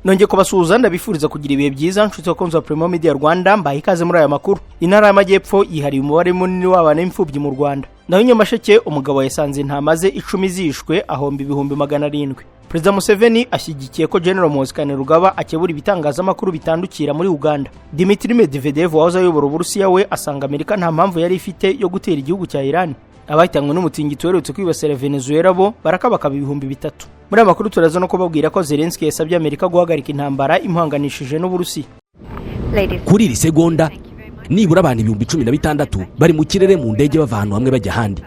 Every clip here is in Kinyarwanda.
Nongeye kubasuhuza ndabifuriza kugira ibihe byiza nshuti bakunze Primo Media Rwanda mbaye ikaze muri aya makuru. Intara y'Amajyepfo yihariye umubare munini w'abana b'imfubyi mu Rwanda. Naho Nyamasheke umugabo yasanze intamaze 10 zishwe ahomba ibihumbi 700. Perezida Museveni ashyigikiye ko General Muhoozi Kainerugaba akebura ibitangazamakuru bitandukira muri Uganda. Dmitry Medvedev wahoze ayobora Uburusiya we asanga Amerika nta mpamvu yari ifite yo gutera igihugu cya Iran. Abahitanywe n'umutingito uherutse kwibasira Venezuela bo barakabaka ibihumbi 3. Muri amakuru turaza no kubabwira ko Zelensky yasabye Amerika guhagarika intambara imuhanganishije n'Uburusiya. Kuri iri segonda nibura abantu 16,000 bari mu kirere mu ndege bava ahantu hamwe bajya ahandi.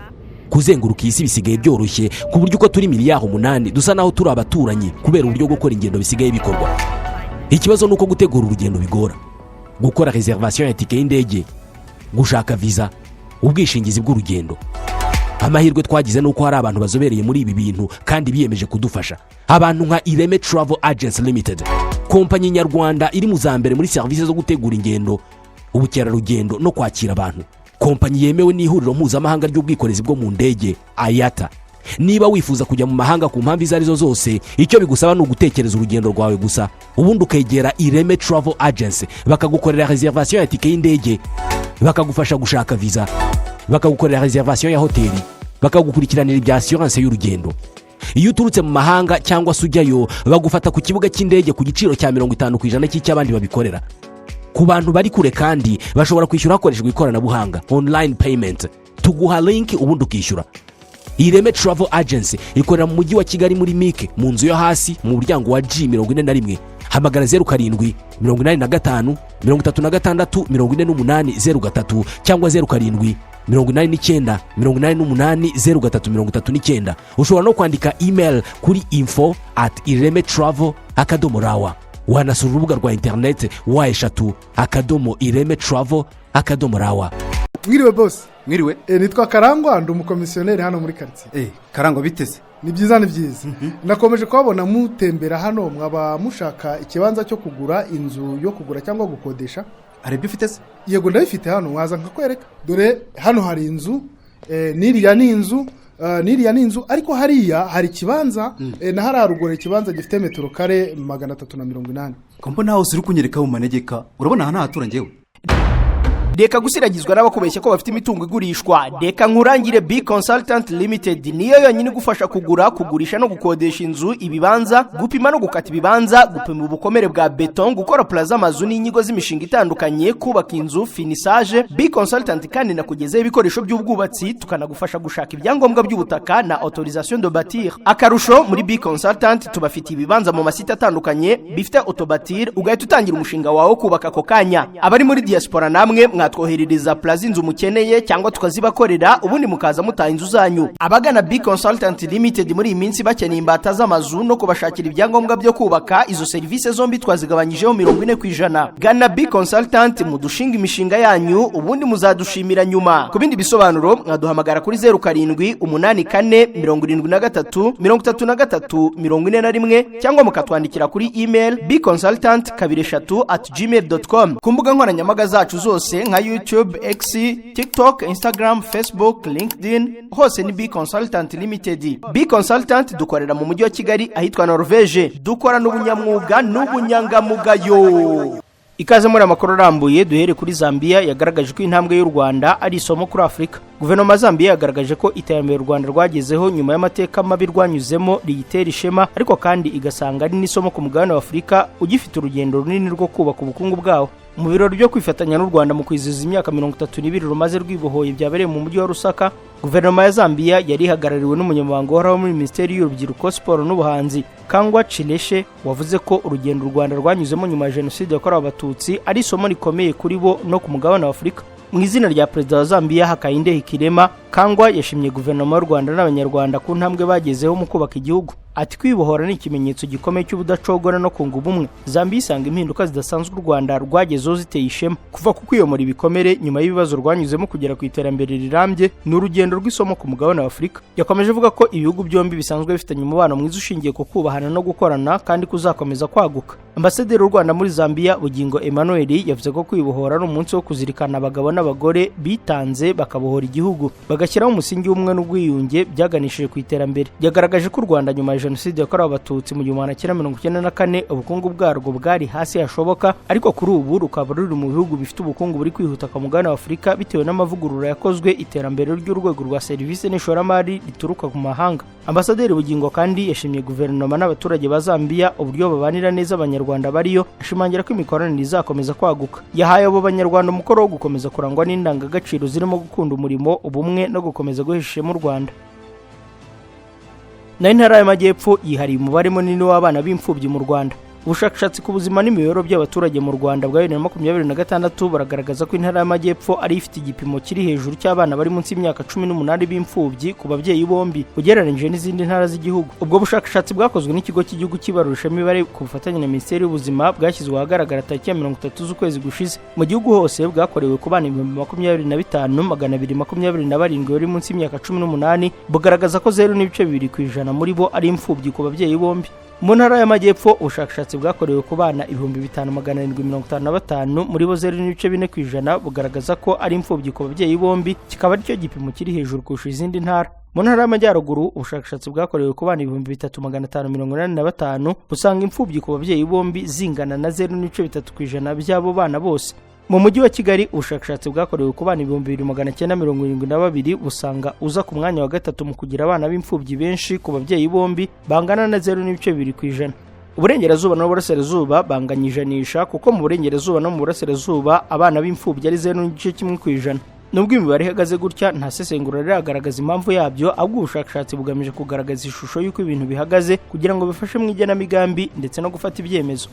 Kuzenguruka isi bisigaye byoroshye ku buryo uko turi miliyari 8 dusa naho turi abaturanyi kubera uburyo bwo gukora ingendo bisigaye bikorwa. Ikibazo nuko gutegura urugendo bigora. Gukora reservation ya tike y'indege, gushaka visa, ubwishingizi bw'urugendo. Amahirwe twagize nuko hari abantu bazobereye muri ibi bintu kandi biyemeje kudufasha. Abantu nka Ireme Travel Agents Limited, kompanyi nyarwanda iri mu zambere muri services zo gutegura ingendo, ubukerarugendo no kwakira abantu. Kompanyi yemewe n'ihuriro mpuzamahanga ry'ubwikorezi bwo mu ndege IATA. Niba wifuza kujya mu mahanga ku mpamvu izarizo zose, icyo bigusaba ni ugutekereza urugendo rwawe gusa. Ubundi ukegera Ireme Travel Agents bakagukorera reservation ya tike y'indege, bakagufasha gushaka visa, bakagukorera reservation ya hoteli, bakagukurikiranira ibya assurance y'urugendo. Iyo uturutse mu mahanga cyangwa se ujyayo bagufata ku kibuga cy'indege ku giciro cya 50% cy'abandi babikorera. Ku bantu bari kure kandi bashobora kwishyura hakoreshejwe ikoranabuhanga online payment. Tuguha link ubundi ukishyura. Ireme Travel Agency ikorera mu mujyi wa Kigali muri Mike mu nzu yo hasi mu muryango wa G41. Hamagara 07 85 36 48 cyangwa 07 89 88 ushobora no kwandika email kuri info@iremetravel.rawa. Wanasura urubuga rwa internet wa@iremetravel.rawa. Mwiriwe boss. Mwiriwe. Nitwa Karangwa ndi umukomisiyoneri hano muri quartier. Karangwa biteze. Ni byiza ni byiza. Nakomeje kubabona mutembera hano mwaba mushaka ikibanza cyo kugura inzu yo kugura cyangwa gukodesha. Arebye ufite se? Yego ndabifite hano waza nkakwereka. Dore hano hari inzu niriya ni inzu ariko hariya hari kibanza na hararugore kibanza gifite metero kare 380. Kompo naho uri kunyereka mu manegeka. Urabona hano hatura ngewe. Deka gusiragizwa n'abakubeshya ko bafite imitungo igurishwa. Deka nkurangire B Consultant Limited niyo yonyine gufasha kugura, kugurisha no gukodesha inzu, ibibanza, gupima no gukata ibibanza, gupima ubukomere bwa beton, gukora plaza amazu n'inyigo z'imishinga itandukanye, kubaka inzu, finissage. B Consultant kandi nakugezeho ibikoresho by'ubwubatsi, tukanagufasha gushaka ibyangombwa by'ubutaka na autorisation de bâtir. Akarusho muri B Consultant tubafitiye ibibanza mu masite atandukanye bifite autobatir, ugahita utangira umushinga wawe kubaka ako kanya. Abari muri diaspora namwe mwatwoherereza plaza inzu mukeneye cyangwa tukazibakorera ubundi mukaza mutaha inzu zanyu. Abagana B Consultant Limited muri iyi minsi bakeneye imbata z'amazu no kubashakira ibyangombwa byo kubaka, izo service zombi twazigabanyijeho 40%. Gana B Consultant mudushinga imishinga yanyu ubundi muzadushimira nyuma. Ku bindi bisobanuro mwaduhamagara kuri 07 84 73 33 41 cyangwa mukatwandikira kuri email bconsultant23@gmail.com. ku mbuga nkoranyambaga zacu zose nka YouTube, X, TikTok, Instagram, Facebook, LinkedIn, hose ni B Consultant Limited. B Consultant dukorera mu mujyi wa Kigali ahitwa Norvege. Dukora n'ubunyamwuga n'ubunyangamugayo. Ikaze muri amakuru arambuye duhere kuri Zambia yagaragaje ko intambwe y'u Rwanda ari isomo kuri Afrika. Guverinoma Zambia yagaragaje ko iterambere u Rwanda rwagezeho nyuma y'amateka mabi rwanyuzemo riyitera ishema, ariko kandi igasanga ari n'isomo ku mugabane wa Afrika ugifite urugendo runini rwo kubaka ubukungu bwawo. Mu birori byo kwifatanya n'u Rwanda mu kwizihiza imyaka 32 rumaze rwibohoye byabereye mu mujyi wa Lusaka, guverinoma ya Zambia yari ihagarariwe n'umunyamabanga uhoraho muri Minisiteri y'Urubyiruko, Siporo n'Ubuhanzi Kangwa Chileshe, wavuze ko urugendo u Rwanda rwanyuzemo nyuma ya Jenoside yakorewe Abatutsi ari isomo rikomeye kuri bo no ku mugabane wa Afrika. Mu izina rya Perezida wa Zambia Hakainde Hichilema, Kangwa yashimye guverinoma y'u Rwanda n'abanyarwanda ku ntambwe bagezeho mu kubaka igihugu. Ati kwibohora ni ikimenyetso gikomeye cy'ubudacogora no kunga ubumwe. Zambia isanga impinduka zidasanzwe u Rwanda rwagezeho ziteye ishema. Kuva ku kwiyomora ibikomere nyuma y'ibibazo rwanyuzemo kugera ku iterambere rirambye ni urugendo rw'isomo ku mugabane wa Afrika. Yakomeje avuga ko ibihugu byombi bisanzwe bifitanye umubano mwiza ushingiye ku kubahana no gukorana kandi kuzakomeza kwaguka. Ambasaderi w'u Rwanda muri Zambia Bugingo Emmanuel yavuze ko kwibohora ari umunsi wo kuzirikana abagabo n'abagore bitanze bakabohora igihugu bagashyiraho umusingi w'umwe n'ubwiyunge byaganishije ku iterambere. Yagaragaje ko u Rwanda nyuma ya jenoside yakorewe abatutsi mu 1994 ubukungu bwarwo bwari hasi hashoboka, ariko kuri ubu rukaba ruri mu bihugu bifite ubukungu buri kwihuta ku mugabane wa Afurika bitewe n'amavugurura yakozwe, iterambere ry'urwego rwa serivisi n'ishoramari rituruka ku mahanga. Ambasaderi Bugingo kandi yashimye guverinoma n'abaturage ba Zambia uburyo babanira neza abanyarwanda bariyo, ashimangira ko imikoranire izakomeza kwaguka. Yahaye abo banyarwanda umukoro wo gukomeza kurangwa n'indangagaciro zirimo gukunda umurimo, ubumwe no gukomeza guhesha mu Rwanda. Na intara y'Amajyepfo yihariye umubare munini w'abana b'imfubyi mu Rwanda. Ubushakashatsi ku buzima n'imibereho by'abaturage mu Rwanda bwa 2026 baragaragaza ko intara y'Amajyepfo ari ifite igipimo kiri hejuru cy'abana bari munsi y'imyaka 18 b'imfubyi ku babyeyi bombi ugereranije n'izindi ntara z'igihugu. Ubwo bushakashatsi bwakozwe n'ikigo cy'igihugu cy'ibarurishamibare ku bufatanye na Minisiteri y'Ubuzima bwashyizwe ahagaragara tariki ya 30 z'ukwezi gushize. Mu gihugu hose bwakorewe ku bana 25,227 bari munsi y'imyaka 18, bugaragaza ko 0.2% muri bo ari imfubyi ku babyeyi bombi. Mu ntara y'Amajyepfo ubushakashatsi bwakorewe ku bana 5,755 muri bo 0.4% bugaragaza ko ari imfubyi ku babyeyi bombi, kikaba aricyo gipimo kiri hejuru kurusha izindi ntara. Mu ntara y'Amajyaruguru ubushakashatsi bwakorewe ku bana 3,585 busanga imfubyi ku babyeyi bombi zingana na 0.3% by'abo bana bose. Mu mujyi wa Kigali ubushakashatsi bwakorewe ku bana 2,972 busanga uza ku mwanya wa gatatu mu kugira abana b'imfubyi benshi ku babyeyi bombi bangana na 0.2%. Uburengerazuba n'uburasirazuba banganyijanisha, kuko mu burengerazuba no mu burasirazuba abana b'imfubyi ari 0.1%. Nubwo imibare ihagaze gutya, nta sesengura riragaragaza impamvu yabyo, ahubwo ubushakashatsi bugamije kugaragaza ishusho y'uko ibintu bihagaze kugira ngo bifashe mu igenamigambi ndetse no gufata ibyemezo.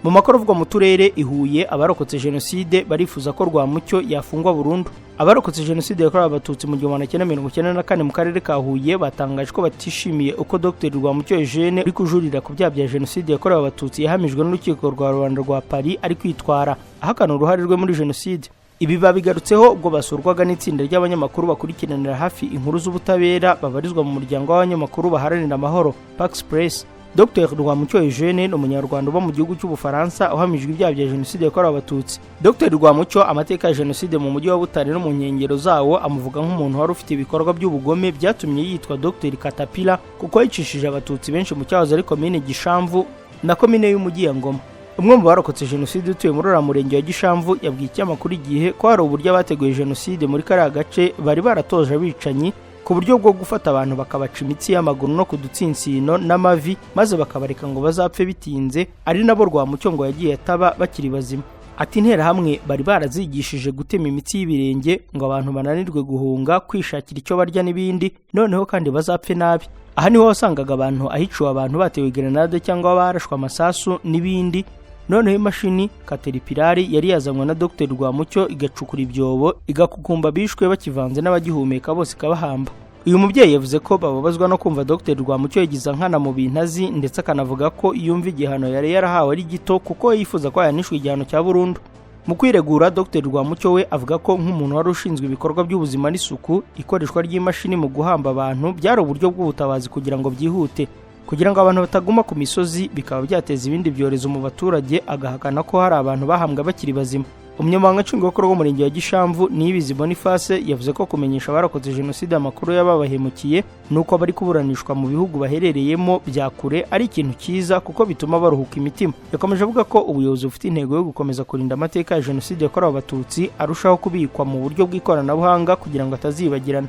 Mu makuru avugwa mu turere i Huye, abarokotse jenoside barifuza ko Rwamucyo yafungwa burundu. Abarokotse jenoside yakorewe abatutsi mu 1994 mu karere ka Huye batangaje ko batishimiye uko Dr Rwamucyo Eugene uri kujurira ku byaha bya jenoside yakorewe abatutsi yahamijwe n'urukiko rwa Rwanda rwa Paris ari kwitwara, ahakana uruhare rwe muri jenoside. Ibi babigarutseho ubwo basurwaga n'itsinda ry'abanyamakuru bakurikiranira hafi inkuru z'ubutabera babarizwa mu muryango w'abanyamakuru baharanira amahoro Pax Press. Dr Rwamucyo Eugene ni umunyarwanda uba mu gihugu cy'Ubufaransa uhamijwe ibyaha bya jenoside yakorewe abatutsi. Dr Rwamucyo amateka ya jenoside mu mujyi wa Butare no mu nkengero zawo amuvuga nk'umuntu wari ufite ibikorwa by'ubugome byatumye yitwa Dr Katapila, kuko yicishije abatutsi benshi mu cyahoze ari komine Gishamvu na komine y'umujyi ya Ngoma. Umwe mu barokotse jenoside utuye muri uriya murenge wa Gishamvu yabwiye ikinyamakuru Igihe ko hari uburyo abateguye jenoside muri kariya gace bari baratoje abicanyi ku buryo bwo gufata abantu bakabaca imitsi y'amaguru no kudutsinsino n'amavi maze bakabareka ngo bazapfe bitinze, ari nabo Rwamucyo ngo yagiye ataba bakiri bazima. Ati intera hamwe bari barazigishije gutema imitsi y'ibirenge ngo abantu bananirwe guhunga, kwishakira icyo barya n'ibindi, noneho kandi bazapfe nabi. Aha niho wasangaga abantu ahiciwe abantu batewe grenade cyangwa barashwe amasasu n'ibindi. Noneho imashini Caterpillar yari yazanywe na Dr Rwamucyo igacukura ibyobo igakukumba bishwe bakivanze n'abagihumeka bose kabahamba. Uyu mubyeyi yavuze ko bababazwa no kumva Dr Rwamucyo yagize nkana mu bintazi, ndetse akanavuga ko yumva igihano yari yarahawe ari gito kuko yifuza ko yanishwe igihano cya burundu. Mu kwiregura Dr Rwamucyo we avuga ko nk'umuntu wari ushinzwe ibikorwa by'ubuzima n'isuku, ikoreshwa ry'imashini mu guhamba abantu byari uburyo bw'ubutabazi kugira ngo byihute, kugira ngo abantu bataguma ku misozi bikaba byateza ibindi byorezo mu baturage. Agahakana ko hari abantu bahambwa bakiri bazima. Umunyamabanga nshingwabikorwa w'umurenge wa Gishamvu Niyibizi Boniface yavuze ko kumenyesha abarokotse jenoside amakuru y'ababahemukiye nuko bari kuburanishwa mu bihugu baherereyemo bya kure ari ikintu cyiza kuko bituma baruhuka imitima. Yakomeje avuga ko ubuyobozi bufite intego yo gukomeza kurinda amateka ya jenoside yakorewe abatutsi arushaho kubikwa mu buryo bw'ikoranabuhanga kugira ngo atazibagirana.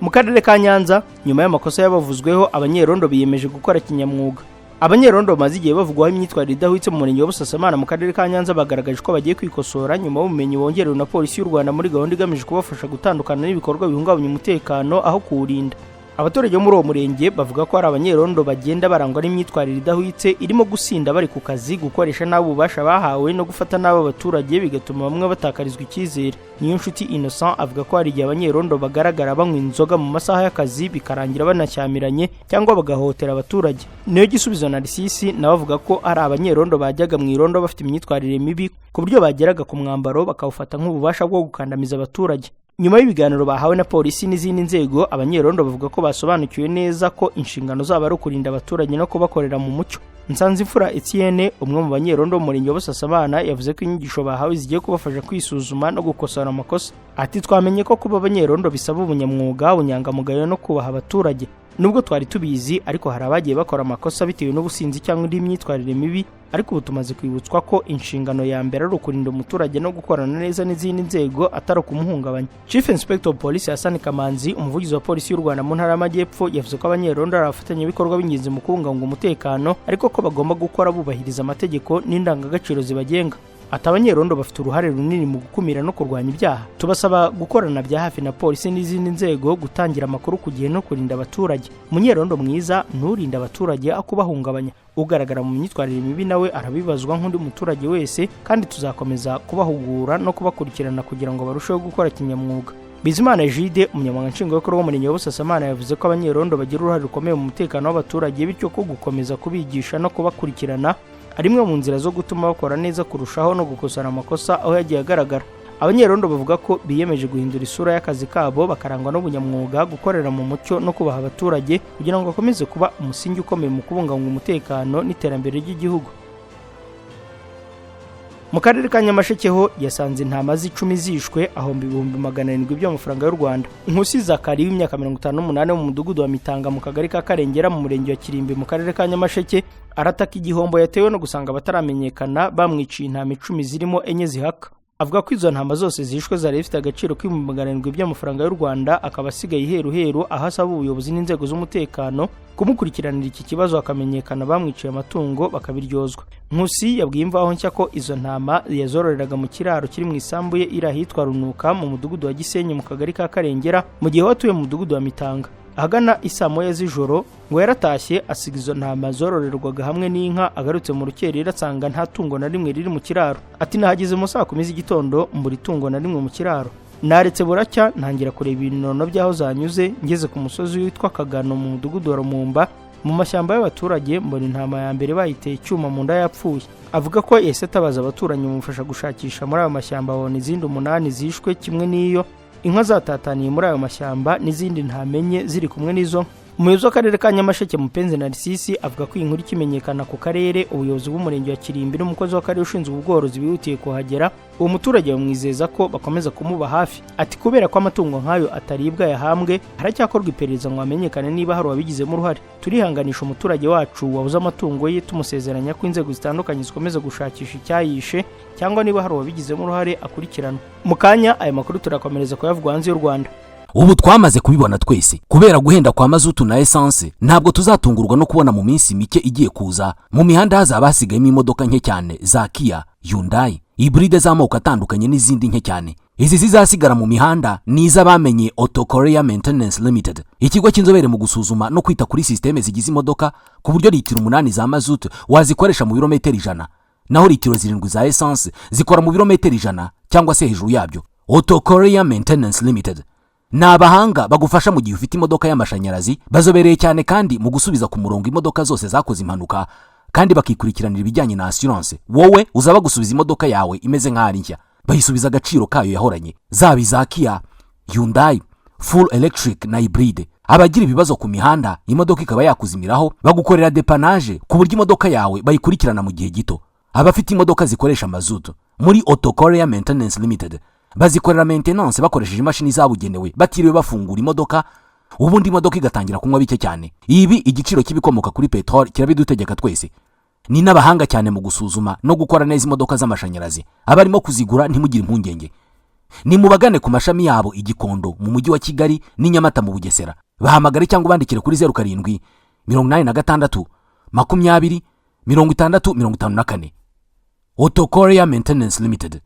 Mu karere ka Nyanza, nyuma y'amakosa y'abavuzweho, abanyerondo biyemeje gukora kinyamwuga. Abanyerondo bamaze igihe bavugwaho imyitwarire idahwitse mu murenge wa Busasamana mu karere ka Nyanza bagaragaje ko bagiye kwikosora nyuma y'ubumenyi bongerewe na polisi y'u Rwanda muri gahunda igamije kubafasha gutandukana n'ibikorwa bihungabanya umutekano aho kuwurinda. Abaturage muri uwo murenge bavuga ko hari abanyerondo bagenda barangwa n'imyitwarire idahwitse irimo gusinda bari ku kazi, gukoresha nabi ububasha bahawe no gufata nabi abaturage, bigatuma bamwe batakarizwa icyizere. Niyonshuti Innocent avuga ko hari igihe abanyerondo bagaragara banywa inzoga mu masaha y'akazi bikarangira banacyamiranye cyangwa bagahotera abaturage. Niyo Gisubizo Narcisse nawe avuga ko ari abanyerondo bajyaga mu irondo bafite imyitwarire mibi ku buryo bageraga ku mwambaro bakawufata nk'ububasha bwo gukandamiza abaturage. Nyuma y'ibiganiro bahawe na polisi n'izindi nzego, abanyerondo bavuga ko basobanukiwe neza ko inshingano zabo ari ukurinda abaturage no kubakorera mu mucyo. Nsanzimfura Etienne, umwe mu banyerondo mu murenge wa Busasamana, yavuze ko inyigisho bahawe zigiye kubafasha kwisuzuma no gukosora amakosa. Ati twamenye ko kuba abanyerondo bisaba ubunyamwuga, ubunyangamugayo no kubaha abaturage. Nubwo twari tubizi, ariko hari abagiye bakora amakosa bitewe n'ubusinzi cyangwa indi myitwarire mibi, ariko ubu tumaze kwibutswa ko inshingano ya mbere ari ukurinda umuturage no gukorana neza n'izindi nzego atari ukumuhungabanya. Chief Inspector of Police Hassan Kamanzi, umuvugizi wa polisi y'u Rwanda mu ntara y'Amajyepfo, yavuze ko abanyerondo ari abafatanyabikorwa b'ingenzi mu kubungabunga umutekano, ariko ko bagomba gukora bubahiriza amategeko n'indangagaciro zibagenga. Ati abanyerondo bafite uruhare runini mu gukumira no kurwanya ibyaha. Tubasaba gukorana bya hafi na polisi n'izindi nzego, gutangira amakuru ku gihe no kurinda abaturage. Munyerondo mwiza nurinda abaturage akubahungabanya. Ugaragara mu myitwarire mibi nawe arabibazwa nk'undi muturage wese, kandi tuzakomeza kubahugura no kubakurikirana kugira ngo barusheho gukora kinyamwuga. Bizimana Jide, umunyamabanga nshingwabikorwa w'umurenge wa Busasamana, yavuze ko abanyerondo bagira uruhare rukomeye mu mutekano w'abaturage, bityo ko gukomeza kubigisha no kubakurikirana ari imwe mu nzira zo gutuma bakora neza kurushaho no gukosora amakosa aho yagiye agaragara. Abanyerondo bavuga ko biyemeje guhindura isura y'akazi kabo, bakarangwa n'ubunyamwuga, gukorera mu mucyo no kubaha abaturage kugira ngo bakomeze kuba umusingi ukomeye mu kubungabunga umutekano n'iterambere ry'igihugu. Mu karere ka Nyamasheke ho yasanze intama z'icumi zishwe ahomba 700,000 by'amafaranga y'u Rwanda. Nkusi Zakari w'imyaka 58 mu mudugudu wa Mitanga mu kagari ka Karengera mu murenge wa Kirimbi mu karere ka Nyamasheke arataka igihombo yatewe no gusanga abataramenyekana bamwiciye intama 10 zirimo enye zihaka. Avuga ko izo ntama zose zishwe zari zifite agaciro k'700,000 by'amafaranga y'u Rwanda, akaba asigaye iheruheru aho asaba ubuyobozi n'inzego z'umutekano kumukurikiranira iki kibazo akamenyekana bamwiciye amatungo bakabiryozwa. Nkusi yabwiye Imvaho Nshya ko izo ntama yazororeraga mu kiraro kiri mu isambu ye iri ahitwa Runuka mu mudugudu wa Gisenyi mu kagari ka Karengera, mu gihe watuye mu mudugudu wa Mitanga. Ahagana isaa moya z'ijoro ngo yaratashye asiga izo ntama zororerwaga hamwe n'inka, agarutse mu rukerera asanga nta tungo na rimwe riri mu kiraro. Ati nahageze mu saa 10 z'igitondo mbura itungo na rimwe mu kiraro. Naretse buracya ntangira kureba ibinono byaho zanyuze, ngeze ku musozi witwa Kagano mu mudugudu wa Rumumba mu mashyamba y'abaturage, mbona intama ya mbere bayiteye icyuma mu nda yapfuye. Avuga ko yese atabaza abaturanyi bamufasha gushakisha muri ayo mashyamba, abona izindi 8 zishwe kimwe n'iyo, inka zatataniye muri ayo mashyamba n'izindi ntamenye ziri kumwe n'izo. Umuyobozi w'akarere ka Nyamasheke Mupenzi Narcisse avuga ko inkuru ikimenyekana ku karere, ubuyobozi bw'umurenge wa Kirimbi n'umukozi w'akarere ushinzwe ubworozi bihutiye kuhagera. Uwo muturage bamwizeza ko bakomeza kumuba hafi. Ati kubera ko amatungo nk'ayo ataribwa yahambwe, haracyakorwa iperereza ngo amenyekane niba hari wabigizemo uruhare. Turihanganisha umuturage wacu wabuze amatungo ye, tumusezeranya ko inzego zitandukanye zikomeza gushakisha icyayishe cyangwa niba hari wabigizemo uruhare akurikirana. Mu kanya aya makuru turakomereza kuyavugwa hanze y'u Rwanda. Ubu twamaze kubibona twese, kubera guhenda kwa mazutu na essence ntabwo tuzatungurwa no kubona mu minsi mike igiye kuza mu mihanda hazaba hasigayemo imodoka nke cyane za Kia, Hyundai, hybride z'amoko atandukanye n'izindi nke cyane. Izi zizasigara mu mihanda ni iz'abamenye Auto Korea Maintenance Limited, ikigo cy'inzobere mu gusuzuma no kwita kuri systeme zigize imodoka, ku buryo litiro 8 za mazutu wazikoresha mu birometero 100, naho litiro 7 za essence zikora mu birometero 100 cyangwa se hejuru yabyo. Auto Korea Maintenance Limited ni abahanga bagufasha mu gihe ufite imodoka y'amashanyarazi, bazobereye cyane kandi mu gusubiza ku murongo imodoka zose zakoze impanuka, kandi bakikurikiranira ibijyanye na assurance. Wowe uzaba gusubiza imodoka yawe imeze nk'ari nshya, bayisubiza agaciro kayo yahoranye, zaba za Kia, Hyundai, full electric na hybride. Abagira ibibazo ku mihanda imodoka ikaba yakuzimiraho, bagukorera dépannage ku buryo imodoka yawe bayikurikirana mu gihe gito. Abafite imodoka zikoresha mazutu muri Auto Korea Maintenance Limited bazikorera maintenance bakoresheje imashini zabugenewe, batiriwe bafungura imodoka, ubundi imodoka igatangira kunywa bike cyane. Ibi igiciro kibikomoka kuri petrol kirabidutegeka twese. Ni n'abahanga cyane mu gusuzuma no gukora neza imodoka z'amashanyarazi. Abarimo kuzigura ntimugire impungenge, ni mubagane ku mashami yabo i Gikondo mu mujyi wa Kigali ni Nyamata mu Bugesera. Bahamagare cyangwa bandikire kuri 07 86 20 6054. Auto Korea Maintenance Limited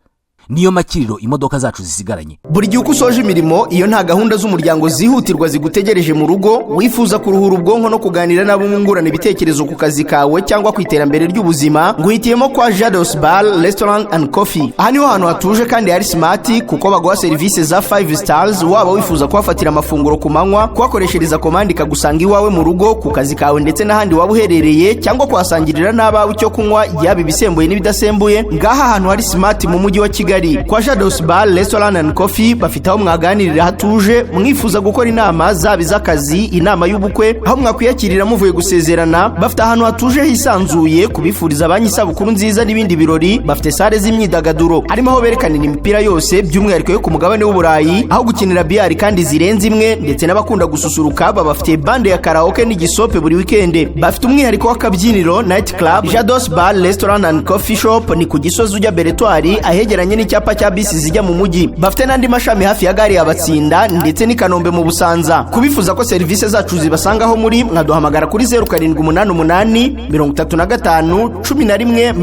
niyo makiriro imodoka zacu zisigaranye. Buri gihe uko usoje imirimo, iyo nta gahunda z'umuryango zihutirwa zigutegereje mu rugo, wifuza kuruhura ubwonko no kuganira nabo mwungurana ibitekerezo ku kazi kawe cyangwa ku iterambere ry'ubuzima, nguhitiyemo kwa Jados Bar Restaurant and Coffee. Aha niho hantu hatuje kandi hari smart, kuko baguha serivisi za 5 stars, waba wifuza kuhafatira amafunguro ku manywa, kuhakoreshereza komandi kagusanga iwawe mu rugo, ku kazi kawe ndetse n'ahandi waba uherereye, cyangwa kuhasangirira n'abawe icyo kunywa yaba ibisembuye n'ibidasembuye. Ngaha hantu hari smart mu mujyi wa Kigali Kigali. Kwa Shadows Bar Restaurant and Coffee bafite aho mwaganirira hatuje mwifuza gukora inama zaba iz'akazi, inama y'ubukwe, aho mwakwiyakirira muvuye gusezerana. Bafite ahantu hatuje hisanzuye kubifuriza abanyi isabukuru nziza n'ibindi birori. Bafite sale z'imyidagaduro harimo aho berekanira imipira yose by'umwihariko yo ku mugabane w'Uburayi, aho gukinira biyari kandi zirenze imwe, ndetse n'abakunda gususuruka bafite bande ya karaoke n'igisope buri weekend. Bafite umwihariko w'akabyiniro night club. Shadows Bar Restaurant and Coffee Shop ni ku Gisozi ujya Beretwari ahegeranye n'icyapa cya bisi zijya mu mujyi. Bafite n'andi mashami hafi ya gari y'Abatsinda ndetse n'i Kanombe mu Busanza. Kubifuza ko serivisi zacu zibasangaho muri mwaduhamagara kuri 0788 35 11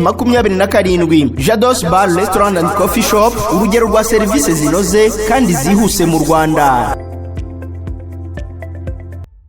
27. Shadows Bar Restaurant and Coffee Shop, urugero rwa serivisi zinoze kandi zihuse mu Rwanda.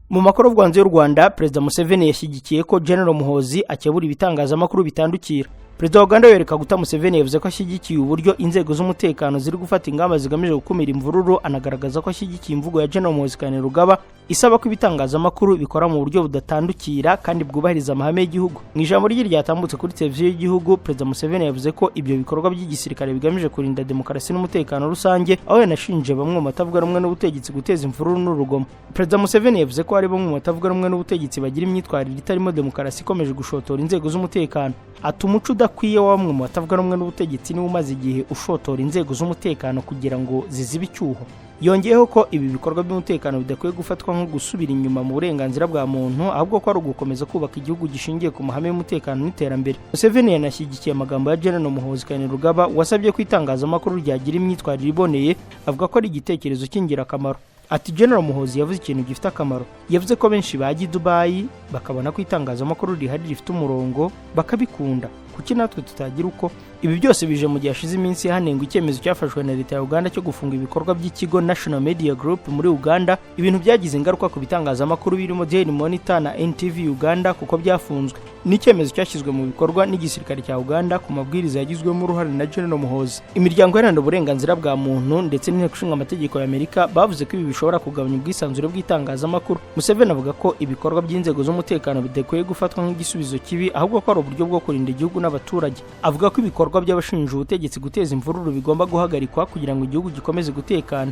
Mu makuru y'u Rwanda, Perezida Museveni yashyigikiye ko General Muhoozi akebura ibitangazamakuru bitandukira. Perezida wa Uganda Yoweri Kaguta Museveni yavuze ko ashyigikiye uburyo inzego z'umutekano ziri gufata ingamba zigamije gukumira imvururu, anagaragaza ko ashyigikiye imvugo ya General Muhoozi Kainerugaba isaba ko ibitangazamakuru bikora mu buryo budatandukira kandi bwubahiriza amahame y'igihugu. Mu ijambo rye ryatambutse kuri televiziyo y'igihugu, Perezida Museveni yavuze ko ibyo bikorwa by'igisirikare bigamije kurinda demokarasi n'umutekano rusange, aho yanashinje bamwe mu batavuga rumwe n'ubutegetsi guteza imvururu n'urugomo. Perezida Museveni yavuze ko hari bamwe mu batavuga rumwe n'ubutegetsi bagira imyitwarire itarimo demokarasi ikomeje gushotora inzego z'umutekano. Ati umuco udakwiye wa bamwe mu batavuga rumwe n'ubutegetsi ni umaze igihe ushotora inzego z'umutekano kugira ngo zizibe icyuho. Yongeyeho ko ibi bikorwa by'umutekano bidakwiye gufatwa nko gusubira inyuma mu burenganzira bwa muntu, ahubwo ko ari ugukomeza kubaka igihugu gishingiye ku mahame y'umutekano n'iterambere. Museveni yanashyigikiye amagambo ya General Muhoozi Kainerugaba wasabye ko itangazamakuru ryagira imyitwarire iboneye, avuga ko ari igitekerezo cy'ingirakamaro. Ati General Muhoozi yavuze ikintu gifite akamaro. Yavuze ko benshi bajya i Dubai bakabona ko itangazamakuru rihari rifite umurongo bakabikunda. Kuki natwe tutagira uko? Ibi byose bije mu gihe hashize iminsi hanengwa icyemezo cyafashwe na leta ya Uganda cyo gufunga ibikorwa by'ikigo National Media Group muri Uganda. Ibintu byagize ingaruka ku bitangazamakuru birimo Daily Monitor na NTV Uganda kuko byafunzwe. Ni icyemezo cyashyizwe mu bikorwa n'igisirikare cya Uganda ku mabwiriza yagizwemo uruhare na General Muhoozi. Imiryango iharanira uburenganzira bwa muntu ndetse n'inteko ishinga amategeko ya Amerika bavuze ko ibi bishobora kugabanya ubwisanzure bw'itangazamakuru. Museveni avuga ko ibikorwa by'inzego z'umutekano bidakwiye gufatwa nk'igisubizo kibi, ahubwo ko ari uburyo bwo kurinda igihugu n'abaturage. Avuga ko ibikorwa by'abashinja ubutegetsi guteza imvururu bigomba guhagarikwa kugira ngo igihugu gikomeze gutekana.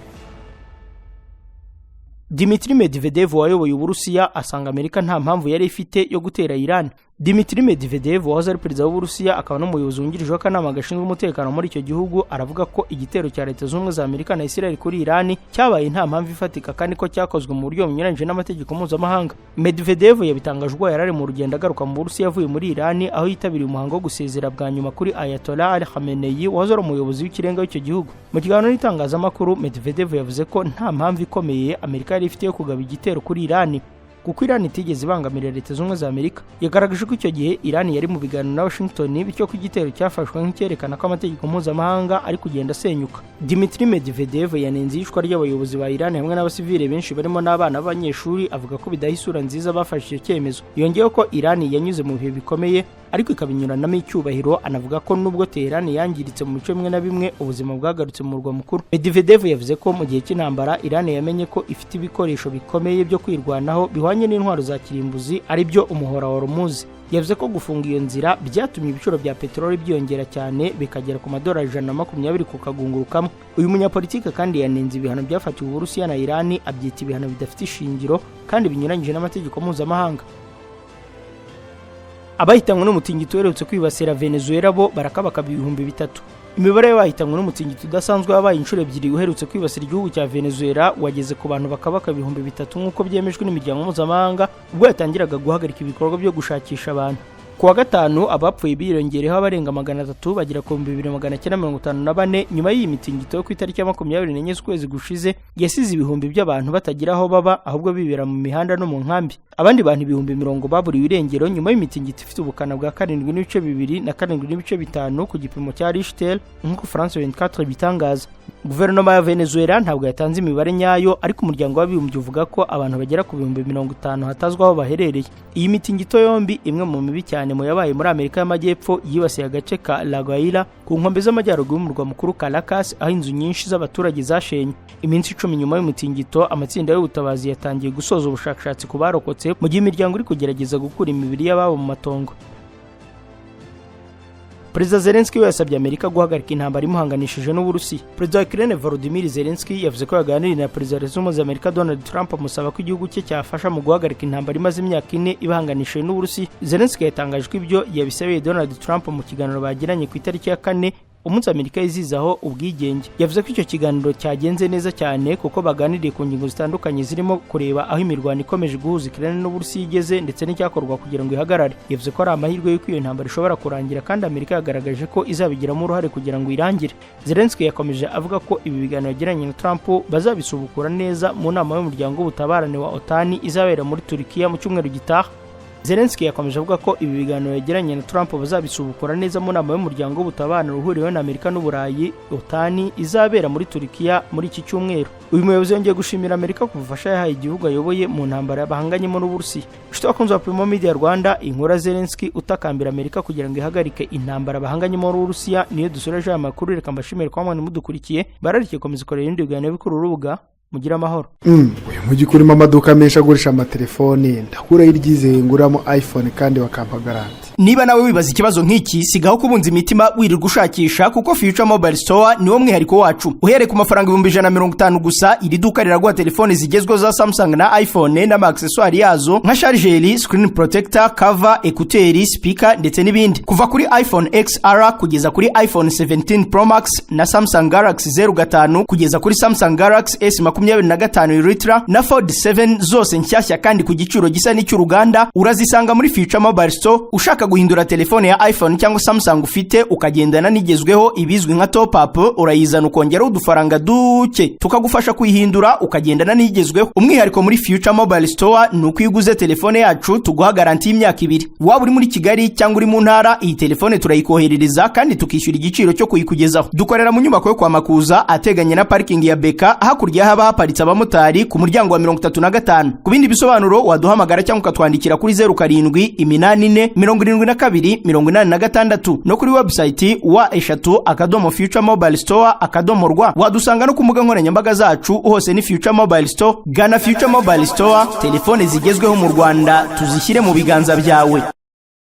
Dmitry Medvedev wayoboye Uburusiya asanga Amerika nta mpamvu yari ifite yo gutera Iran. Dmitry Medvedev wahoze ari perezida w'Uburusiya akaba n'umuyobozi wungirije w'akanama gashinzwe umutekano muri icyo gihugu aravuga ko igitero cya Leta Zunze Ubumwe za Amerika na Israel kuri Iran cyabaye nta mpamvu ifatika kandi ko cyakozwe mu buryo bunyuranyije n'amategeko mpuzamahanga. Medvedev yabitangaje ubwo yarari mu rugendo agaruka mu Burusiya avuye muri Iran, aho yitabiriye umuhango wo gusezera bwa nyuma kuri Ayatollah Ali Khamenei wahoze ari umuyobozi w'ikirenga w'icyo gihugu. Mu kiganiro n'itangazamakuru, Medvedev yavuze ko nta mpamvu ikomeye Amerika yari ifite yo kugaba igitero kuri Iran kuko Iran itigeze ibangamira Leta Zunze Ubumwe za Amerika. Yagaragaje ko icyo gihe Iran yari mu biganiro na Washington, bityo ko igitero cyafashwe nk'icyerekana ko amategeko mpuzamahanga ari kugenda asenyuka. Dmitry Medvedev yanenze ishwa ry'abayobozi ba Iran hamwe n'abasivile benshi barimo n'abana b'abanyeshuri, avuga ko bidaha isura nziza bafashe icyo cyemezo. Yongeyeho ko Iran yanyuze mu bihe bikomeye ariko ikabinyuranamo icyubahiro, anavuga ko nubwo Tehran yangiritse mu bice bimwe na bimwe ubuzima bwagarutse mu murwa mukuru. Medvedev yavuze ko mu gihe cy'intambara Iran yamenye ko ifite ibikoresho bikomeye byo kwirwanaho bihwanye n'intwaro za kirimbuzi ari byo umuhora wa Hormuz. Yavuze ko gufunga iyo nzira byatumye ibiciro bya peteroli byiyongera cyane bikagera ku $120 ku kagungurukamo. Uyu munyapolitike kandi yanenze ibihano byafatiwe Uburusiya na Iran, abyita ibihano bidafite ishingiro kandi binyuranyije n'amategeko mpuzamahanga. Abahitanywe n'umutingito uherutse kwibasira Venezuela bo barakabakaba 3,000. Imibare y'abahitanywe n'umutingito udasanzwe wabaye inshuro ebyiri uherutse kwibasira igihugu cya Venezuela wageze ku bantu bakabaka 3,000 nk'uko byemejwe n'imiryango mpuzamahanga ubwo yatangiraga guhagarika ibikorwa byo gushakisha abantu. Kuwa gatanu abapfuye birongereho abarenga 300 bagera ku 2954 nyuma y'iyi mitingito yo ku itariki ya 24 z'ukwezi gushize yasize ibihumbi by'abantu batagira aho baba ahubwo bibera mu mihanda no mu nkambi. Abandi bantu 10,000 baburiwe irengero nyuma y'imitingito ifite ubukana bwa 7.2 na 7.5 ku gipimo cya Richter nk'uko France 24 bitangaza. Guverinoma ya Venezuela ntabwo yatanze imibare nyayo, ariko umuryango w'abibumbye uvuga ko abantu bagera ku 50,000 hatazwa aho baherereye. Iyi mitingito yombi imwe mu mibi cyane mu yabaye muri Amerika y'Amajyepfo yibasiye agace ka La Guaira ku nkombe z'amajyaruguru y'umurwa mukuru Caracas, aho inzu nyinshi z'abaturage zashenye. Iminsi 10 nyuma y'umutingito, amatsinda y'ubutabazi yatangiye gusoza ubushakashatsi ku barokotse mu gihe imiryango iri kugerageza gukura imibiri y'ababo mu matongo. Perezida Zelensky yasabye Amerika guhagarika intambara imuhanganishije n'Uburusiya. Perezida wa Ukraine Volodymyr Zelensky yavuze ko yaganiriye na Perezida wa Leta Zunze Ubumwe za Amerika Donald Trump amusaba ko igihugu cye cyafasha mu guhagarika intambara imaze imyaka 4 ibahanganishije n'Uburusiya. Zelensky yatangaje ko ibyo yabisabye Donald Trump mu kiganiro bagiranye ku itariki ya 4 umunsi Amerika yizizaho ubwigenge. Yavuze ko icyo kiganiro cyagenze neza cyane kuko baganiriye ku ngingo zitandukanye zirimo kureba aho imirwano ikomeje guhuza Ukraine n'Uburusiya igeze ndetse n'icyakorwa kugira ngo ihagarare. Yavuze ko ari amahirwe y'uko iyo ntambara ishobora kurangira kandi Amerika yagaragaje ko izabigiramo uruhare kugira ngo irangire. Zelensky yakomeje avuga ko ibi biganiro yagiranye na Trump bazabisubukura neza mu nama y'umuryango w'ubutabarane wa OTAN izabera muri Turkiya mu cyumweru gitaha. Zelensky yakomeje avuga ko ibi biganiro yagiranye na Trump bazabisubukura neza mu nama y'umuryango w'ubutabarane uhuriweho na Amerika n'Uburayi OTAN izabera muri Turkiya muri iki cyumweru. Uyu muyobozi yongeye gushimira Amerika ku bufasha yahaye igihugu ayoboye mu ntambara bahanganyemo n'Uburusiya. Nshuti bakunze wa Primo Media Rwanda, inkuru Zelensky utakambira Amerika kugira ngo ihagarike intambara bahanganyemo n'Uburusiya niyo dusoreje aya makuru. Reka mbashimire kwa mwana mudukurikiye, bararike komeza korera ibindi biganiro bikuru urubuga mugira amahoro. Uyu mujyi kurimo amaduka menshi agurisha amatelefone, ndakura iryizeye nguramo iPhone kandi bakampa garanti. Niba nawe wibaza ikibazo nk'iki, sigaho kubunza imitima wirirwa ushakisha kuko Future Mobile Store niwo mwihariko wacu. Uhereye ku mafaranga 150 gusa, iri duka riraguha telefone zigezweho za Samsung na iPhone n'ama accessoires yazo nka charger, screen protector, cover, écouteurs, speaker ndetse n'ibindi. Kuva kuri iPhone XR kugeza kuri iPhone 17 Pro Max na Samsung Galaxy 05 kugeza kuri Samsung Galaxy S25 Ultra na Fold 7 zose nshyashya kandi ku giciro gisa n'icy'uruganda urazisanga muri Future Mobile Store. Ushaka guhindura telefone ya iPhone cyangwa Samsung ufite ukagendana nigezweho ibizwi nka top up, urayizana ukongera udufaranga duke tukagufasha kuyihindura ukagendana nigezweho. Umwihariko muri Future Mobile Store ni uko iguze telefone yacu tuguha garanti y'imyaka 2. Waba uri muri Kigali cyangwa uri mu ntara, iyi telefone turayikoherereza kandi tukishyura igiciro cyo kuyikugezaho. Dukorera mu nyubako yo kwa Makuza ateganye na parking ya Beka, hakurya haba haparitse abamotari ku muryango wa 35. Ku bindi bisobanuro waduhamagara cyangwa ukatwandikira kuri 07847286 no kuri website wa eshatu@futuremobilestore.rw. Wadusanga no ku mbuga nkoranyambaga zacu hose ni Future Mobile Store. Gana Future Mobile Store, telefone zigezweho mu Rwanda tuzishyire mu biganza byawe.